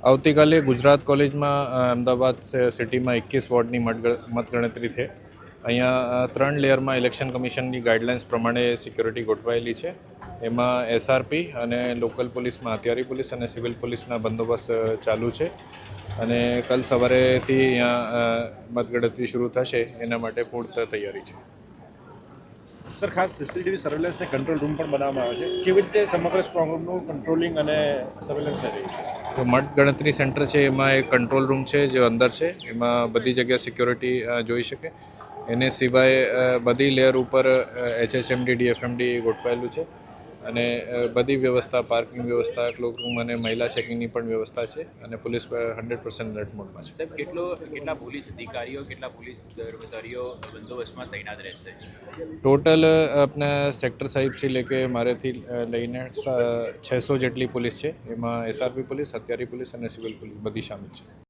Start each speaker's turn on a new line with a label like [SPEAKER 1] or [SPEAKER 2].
[SPEAKER 1] આવતીકાલે ગુજરાત કોલેજમાં અમદાવાદ સિટીમાં 21 વોર્ડની મતગણતરી છે. અહીંયા 3 લેયરમાં ઇલેક્શન કમિશનની ગાઈડલાઇન્સ પ્રમાણે સિક્યોરિટી ગોઠવાયેલી છે. એમાં એસઆરપી અને લોકલ પોલીસમાં હથિયારી પોલીસ અને સિવિલ પોલીસના બંદોબસ્ત ચાલુ છે. અને કાલ સવારેથી અહીંયા મતગણતરી શરૂ થશે એના માટે પૂર્ણ તૈયારી છે.
[SPEAKER 2] સર, ખાસ સીસીટીવી સર્વેલન્સને કંટ્રોલ રૂમ પણ બનાવવામાં આવે છે. કેવી રીતે સમગ્ર સ્ટ્રોંગ રૂમનું કંટ્રોલિંગ અને સર્વેલન્સ થઈ રહ્યું છે?
[SPEAKER 1] તો મતગણતરી સેન્ટર છે એમાં એક કંટ્રોલ રૂમ છે જે અંદર છે. એમાં બધી જગ્યા સિક્યોરિટી જોઈ શકે. એને સિવાય બધી લેયર ઉપર HHMD DFMD ગોઠવાયેલું છે અને બધી વ્યવસ્થા, પાર્કિંગ વ્યવસ્થા, ક્લોક રૂમ અને મહિલા ચેકિંગની પણ વ્યવસ્થા છે અને પોલીસ 100% એલર્ટ મોડમાં છે.
[SPEAKER 3] સાહેબ, કેટલા પોલીસ અધિકારીઓ, કેટલા પોલીસ કર્મચારીઓ બંદોબસ્તમાં તૈનાત રહેશે?
[SPEAKER 1] ટોટલ अपना सेक्टर साहिब से लेके મારેથી લઈને 600 જેટલી પોલીસ છે. એમાં એસઆરપી પોલીસ, હથિયારી પોલીસ અને સિવિલ પોલીસ બધી શામિલ છે.